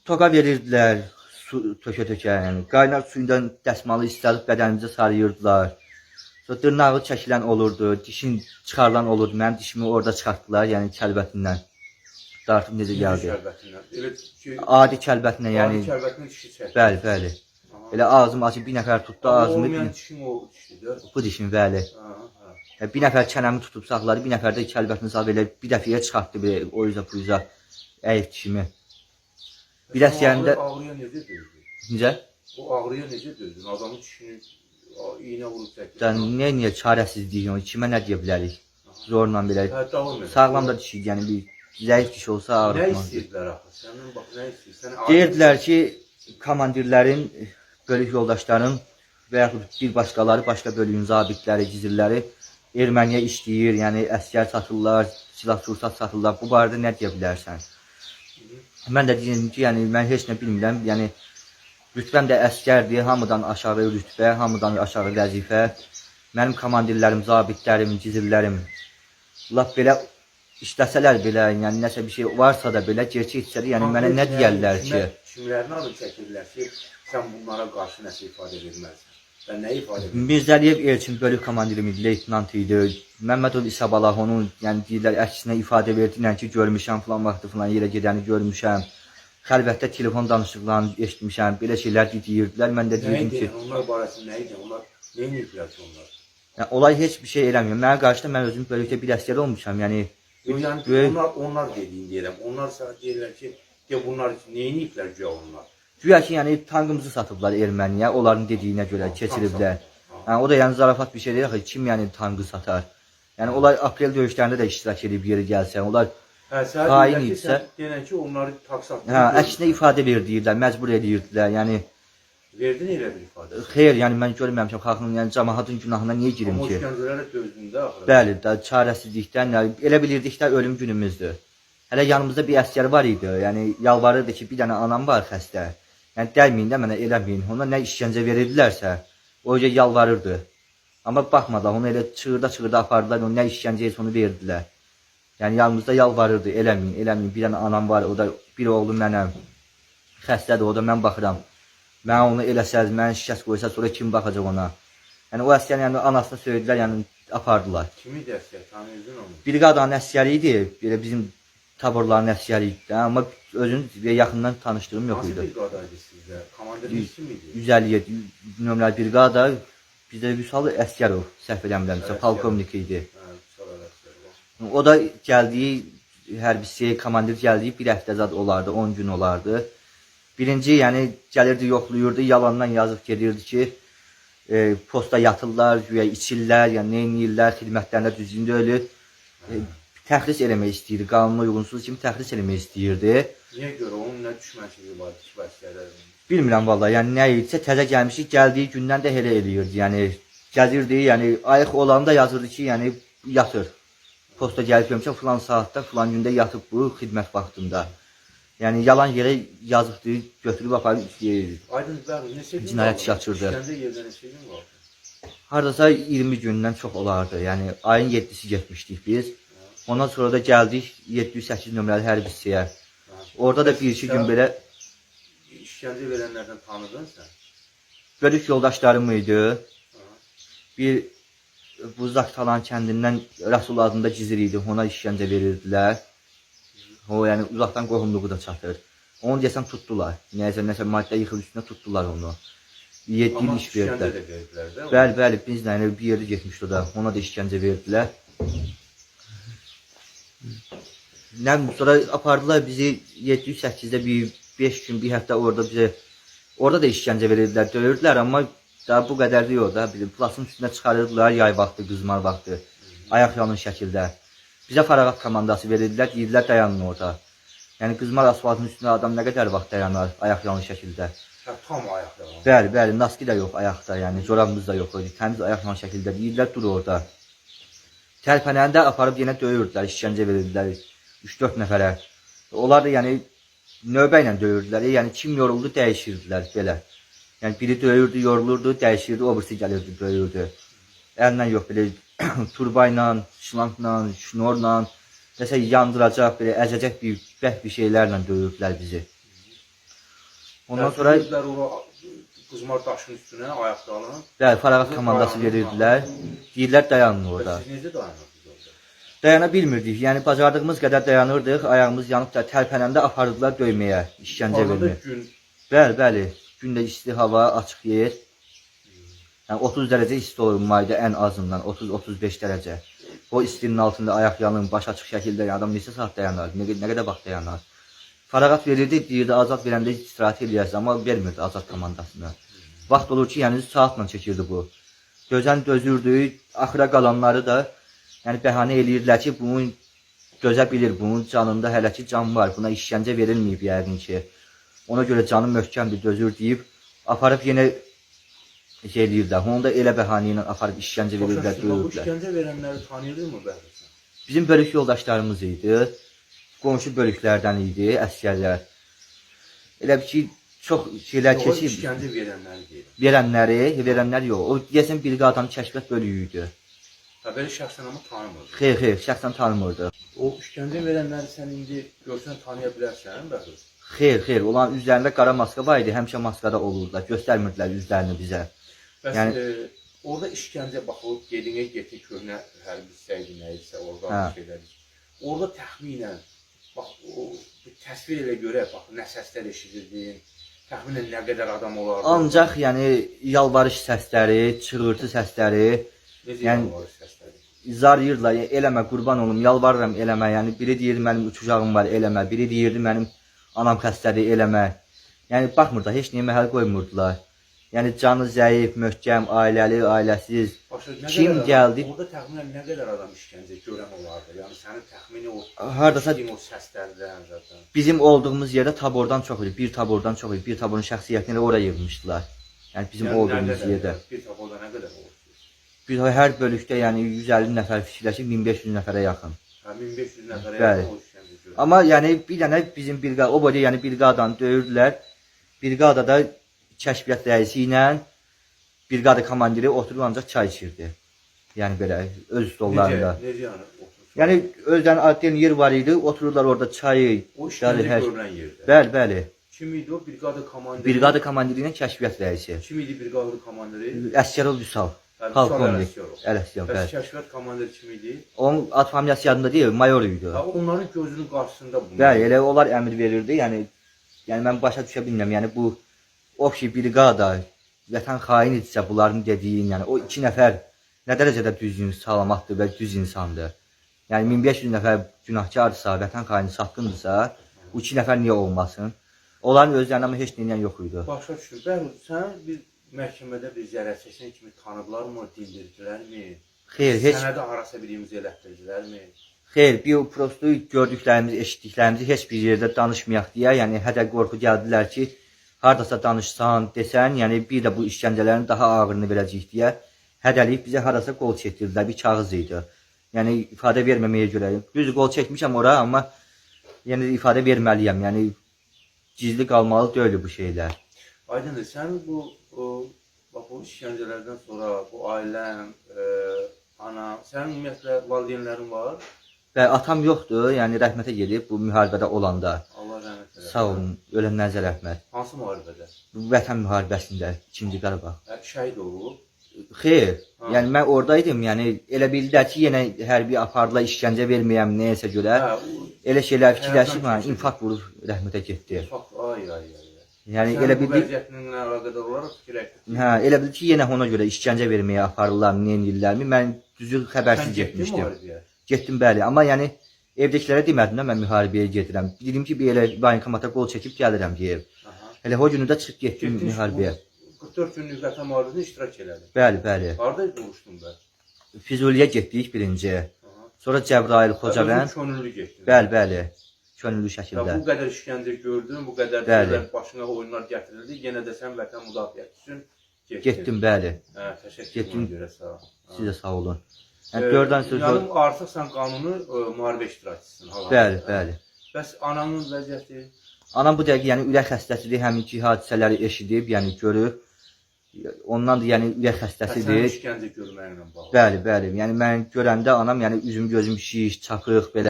toka verirdilər, su tökə-tökə, yəni qaynar suyundan dəsmalı isladıb bədənimizə sarıyırdılar. Sonra dırnağı çəkilən olurdu, dişin çıxarılan olurdu. Mənim dişimi orada çıxartdılar, yəni kəlbətindən. Dartıb necə gəldi? Adi kəlbətinlə, yəni. Adi kəlbətinlə dişi çəkdi. Bəli, bəli. Elə ağzım açıb bir nəfər tutdu ağzımı. Olmayan dişim o dişidir. Bu dişim, bəli. Bir nəfər çənəmi tutub saxladı, bir nəfər də kəlbətini sağ belə bir dəfəyə çıxartdı belə o yüzə bu yüzə əyib dişimi. Bir əsgərində... Ağrıya necə dözdün? Necə? O ağrıya necə dözdün? Adamın dişini iğnə vurub çəkdi. Niyə çarəsizlik, kimə nə deyə bilərik? Zorla belə. Sağlam da dişi, yəni bir zəif diş olsa ağrıtmaz. Nə istəyirdilər axı? Səndən bax, nə istəyirsən? Deyirdilər ki, komandirlərin, bölük yoldaşların və yaxud bir başqaları, başqa bölüyün zabitləri, gizirləri erməniyə işləyir, yəni əskər satırlar, silah sursat satırlar. Bu barədə nə deyə bilərsən? Mən də deyirəm ki, yəni mən heç nə bilmirəm. Yəni rütbəm də əskərdir, hamıdan aşağı rütbə, hamıdan aşağı vəzifə. Mənim komandirlərim, zabitlərim, gizirlərim lap belə işləsələr belə, yəni nəsə bir şey varsa da belə gerçək içəri, yəni mənə nə deyərlər ki? Kimlərin adı çəkirlər ki, sən bunlara qarşı nəsə ifadə verməlisən? Və nə ifadə verir? Mirzəliyev Elçin bölük komandirimiz, leytinant idi. Məmmədov İsabalah onun, yəni deyirlər, əksinə ifadə verdilər ki, görmüşəm, falan vaxtı falan yerə gedəni görmüşəm. Xəlvətdə telefon danışıqlarını eşitmişəm, belə şeylər deyirdilər. Mən də deyirdim ki... Onlar barəsində nə idi? Onlar nə ediblər ki onlar? Yəni, olay heç bir şey eləmir. Mənə qarşıda mən özüm bölükdə bir əsgər olmuşam, yəni... Onlar dediyin deyirəm. Onlar sənə deyirlər ki, bunlar nə ediblər güya onlar? Güya ki, yəni tankımızı satıblar erməniyə, onların dediyinə görə keçiriblər. Yəni, o da yəni zarafat bir şey deyil, axı, kim yəni tankı satar? Yəni, onlar aprel döyüşlərində də iştirak edib yeri gəlsən, onlar hain idisə... Deyən ki, onları tank satdılar. Əksinə ifadə verirdilər, məcbur edirdilər, yəni... Verdin elə bir ifadə? Xeyr, yəni mən görməmişəm, xalqın, yəni cəmaatın günahına niyə girim ki? Amma o işgəncələrə dözdün də axırı. Bəli, çarəsizlikdən, yəni, elə bilirdik də ölüm günümüzdür. Hələ yanımızda bir əsgər var idi, yəni yalvarırdı ki, bir dənə anam var xəstə. Yəni dəlməyin də mənə eləməyin. Ona nə işgəncə verirdilərsə, o yüzden yalvarırdı. Amma baxmadan onu elə çığırda apardılar, onu nə işgəncə heç onu verdilər. Yəni yanımızda yalvarırdı, eləməyin. Bir dənə anam var, o da bir oğlum mənəm. Xəstədir, o da mən baxıram. Mən onu eləsəz, mən şikəst qoysa, sonra kim baxacaq ona? Yəni o əsgər yəni anasını söylədilər, yəni apardılar. Kim idi əsgər? Tanıyırdın onu? Briqadanın əsgəri idi, belə bizim taborların əsgəri idi. Amma özünü yaxından tanışdığım yox idi. Nasıl briqadaydı sizdə? Komandiriniz kim idi? 157 nömrəli briqada, bizdə Vüsal Əsgərov, səhv eləmirəmsə, polkovnik idi. O da gəldiyi hərbisi, komandir gəldiyi bir həftə zad olardı, 10 gün olardı. Birinci, yəni gəlirdi, yoxluyurdu, yalandan yazıb gedirdi ki, posta yatırlar, güya içirlər, yəni nə edirlər, xidmətlərində düzgün deyil. Təxris eləmək istəyirdi, qanuna uyğunsuz kimi təxris eləmək istəyirdi. Niyə görə, onun nə düşmənçiliyi var, düşmənçilərinin? Bilmirəm valla, yəni nə idisə təzə gəlmişik, gəldiyi gündən də elə eləyirdi, yəni gəlirdi, yəni ayıq olanda yazırdı ki, yəni yatır. Posta gəlib görmüşəm, filan saatda, filan gündə yatıb bu xidmət vaxtında. Yəni yalan yerə yazıqdı, götürüb aparıb cinayət işi açırdı. İşgəncə yerdə neçə gün qaldı? Haradasa 20 gündən çox olardı, yəni ayın 7-si getmişdik biz. Ondan sonra da gəldik 708 nömrəli hərbi hissəyə. Orada da bir-iki gün belə... İşgəncə verənlərdən tanıdın sən? Bölük yoldaşlarım idi. Bir Buzaq Talan kəndindən Rasul adında gizir idi, ona işgəncə verirdilər. O, yəni uzaqdan qohumluğu da çatır. Onu deyəsən tutdular. Nəsə maddə yıxıl üstünə tutdular onu. 7 il iş verdilər. Amma işgəncə də verdilər də? Bəli, bizlə bir yerdə getmişdi o da. Ona da işgəncə verdilər. Sonra apardılar bizi 708-də bir 5 gün, bir həftə orada bizə... Orada da işgəncə verirdilər, döyürdülər, amma daha bu qədər deyil da. Plasın üstünə çıxarırdılar yay vaxtı, qızmar vaxtı. Ayaq yalın şəkildə. Bizə fərağat komandası verirdilər, deyirdilər dayanın orada. Yəni qızmar asfaltın üstündə adam nə qədər vaxt dayanar ayaq yalın şəkildə. Tam ayaq yalın. Bəli, naski də yox ayaqda, yəni corabımız da yox, təmiz ayaq yalın şəkildə deyirdilər, dur orada. Tərpənəndə aparıb yenə döyürdülər, işgəncə verirdilər 3-4 nəfərə. Onlar da yəni növbə ilə döyürdülər, yəni kim yoruldu dəyişirdilər belə. Yəni biri döyürdü, yorulurdu, dəyişirdi, o birisi gəlirdi, döyürdü. Əllə yox, belə turba ilə, şlankla, şnorla, nəsə yandıracaq, belə əzəcək bir şeylərlə döyürdülər bizi. Ondan sonra qızmar daşın üstünə ayaqda alın. bəli, fərağat komandası verirdilər. Deyirlər dayanın orada. Siz necə dayanırdınız orada? Dayana bilmirdik. Yəni bacardığımız qədər dayanırdıq. Ayağımız yanıb da tərpənəndə aparırdılar döyməyə, işgəncə Orada verməyə. gün Bəli, bəli. Gündə isti hava, açıq yer. Yəni 30 dərəcə isti olur mayda ən azından 30-35 dərəcə. O istinin altında ayaq yanın, baş açıq şəkildə adam neçə saat dayanar, nə qədər vaxt dayanar. Fərağat verirdi, deyirdi azad verəndə istirahət eləyərsən, amma vermirdi azad komandasına. Vaxt olur ki, yəni saatla çəkirdi bu. Dözən dözürdü, axıra qalanları da yəni bəhanə eləyirdilər ki, bunun dözə bilir, bunun canında hələ ki can var, buna işgəncə verilməyib yəqin ki. Ona görə canı möhkəmdir, dözür deyib, aparıb yenə şey eləyirlər. Onu da elə bəhanə ilə aparıb işgəncə verirdilər, bu döyürdülər. işgəncə verənləri tanıyırdınızmı bəhrəsən? Bizim bölük yoldaşlarımız idi, qonşu bölüklərdən idi, əsgərlər. Elə bir ki, çox şeylər O keçib. işgəncə verənləri deyirəm. Verənlər yox. O deyəsən briqadanın kəşfiyyat bölüyü idi. Ha, belə şəxsən amma tanımırdı. Xeyr, şəxsən tanımırdı. O işgəncə verənləri sən indi görsən tanıya bilərsən, bəhrəsən? Xeyr, onların üzlərində qara maska var idi, həmişə maskada olurdular, göstərmirdilər üzlərini bizə. Bəs Yəni- orada işgəncə baxıb, gedinə getdi köhnə hərbi hissəydi nə isə, orada Hə. şeylər. Orada təxminən, bax, o bir təsvir elə görə, bax, nə səslər eşidirdin, təxminən nə qədər adam olardı. Ancaq yəni yalvarış səsləri, çığırtı səsləri, Necə yəni- yalvarış səsləri? zarıyırdılar, yəni, eləmə, qurban olum, yalvarıram eləmə. Yəni biri deyirdi mənim uçacağım var, eləmə. Biri deyirdi mənim anam xəstədir, eləmə. Yəni baxmırdı, heç nəyə məhəl qoymurdular. Yəni canı zəif, möhkəm, ailəli, ailəsiz. Başa, nə Kim qədər gəldi? Orada təxminən nə qədər adam işgəncə görən olardı? Yəni sənin təxmini o Hardasa eşitdiyin o səslərdən zaten. bizim olduğumuz yerdə tabordan çox idi, bir tabordan çox idi. Bir taborun şəxsiyyətini oraya yığmışdılar. Yəni bizim Yəni, olduğumuz nə qədər, yerdə. Bir tabolda nə qədər olur? Bir hər bölükdə yəni 150 nəfər fikirləşib 1500 nəfərə yaxın. Hə, 1500 nəfərə Bəli. yaxın o işgəncə görən. Amma yəni bir dənə bizim briqada, o boyda yəni briqadanı döyürdülər. Briqadada kəşfiyyat rəisi ilə briqada komandiri oturub ancaq çay içirdi. Yəni belə öz stollarında. Necə yəni? Oturur. Yəni özdən adden yer var idi, otururlar orada çayı. O işgəncə hər- görülən yerdə. Bəli. Kim idi o? Brigada komandiri. Brigada komandiri ilə kəşfiyyat rəisi. Kim idi brigada komandiri? Əsgərov Vüsal. Hə, Polkovnik. Vüsal Ələsgərov, Bəs bəli. kəşfiyyat komandiri kim idi? Onun ad familiyası yadında deyil, mayor idi. Ha, onların gözünün qarşısında bunlar. Bəli, elə onlar əmr verirdi. Yəni mən başa düşə bilmirəm. Yəni bu общий brigada vətən xain idisə bunların dediyin, yəni o 2 nəfər nə dərəcədə düzgün, salamatdır və düz insandır. Yəni 1500 nəfər günahkarsa, vətən xaini satqındırsa, bu 2 nəfər niyə olmasın? Onların özlərində amma heç nəyən yox idi. Başa düşdüm. Bəli, sən bir məhkəmədə bir zərər çəkən kimi tanıdılarmı, dindirdilərmi? Xeyr, heç Sənədə harasa bir imza elətdirdilərmi? xeyr, bir prosto gördüklərimiz, eşitdiklərimizi heç bir yerdə danışmayaq deyə, yəni hədə qorxu gəldilər ki, hardasa danışsan, desən, yəni bir də bu işgəncələrin daha ağırını verəcəyik deyə hədəliyib bizə harasa qol çəkdirdilər, bir kağız idi. Yəni ifadə verməməyə görə. Düz qol çəkmişəm ora, amma yəni ifadə verməliyəm. Yəni gizli qalmalı deyil bu şeylər. Aydındır, sən bax bu işgəncələrdən sonra bu ailən, ana, sənin ümumiyyətlə valideynlərin var? Və atam yoxdur, yəni rəhmətə gedib bu müharibədə olanda. Allah rəhmət eləsin. Sağ olun, ölənlərinizə rəhmət. Hansı müharibədə? Bu Vətən müharibəsində 2-ci Qarabağ. Şəhid olub. Xeyr, Ha. yəni mən oradaydım, yəni elə bildilər ki, yenə hərbi apardılar, işgəncə verməyəm nəyəsə görə. Elə şeylər fikirləşib, infarkt vurub rəhmətə getdi. Ay. Yəni Sən elə bu bildik, vəziyyətinlə əlaqədar olaraq fikir etdin. hə, elə bildik ki, yenə ona görə işgəncə verməyə aparırlar, nə edirlərmi? Mən düzü xəbərsiz Sən getdin getmişdim. müharibəyə? Getdim bəli, amma yəni evdəkilərə demədim də mən müharibəyə gedirəm. Dedim ki, belə bankomata qol çəkib gəlirəm deyə. Aha. Elə o günü də çıxıb getdim Getdin, müharibəyə. 44 günlük vətən müharibəsində iştirak elədin. Bəli. Harada vuruşdun bə? Füzuliyə getdik birinci. Sonra Cəbrayıl, Xocavənd. Könüllü getdin. Bəli. Könüllü Ya şəkildə. bu qədər işgəncə gördün, bu qədər Bəli. şeylər başına oyunlar gətirildi, yenə də sən vətən müdafiəsi üçün getdin. Getdim, bəli. Hə, təşəkkür Getdim. edirəm görə sağ ol. Siz də sağ olun. Yəni gördən söz Yəni artıq sən qanuni müharibə iştirakçısın hal-hazırda. Bəli. Bəs ananın vəziyyəti? Anam bu dəqiqə yəni ürək xəstəsidir, həminki hadisələri eşidib, yəni görüb. Ondan da yəni ürək Sən xəstəsidir. işgəncə görməklə bağlı. Bəli. Yəni mən görəndə anam yəni üzüm gözüm şiş, çapıq belə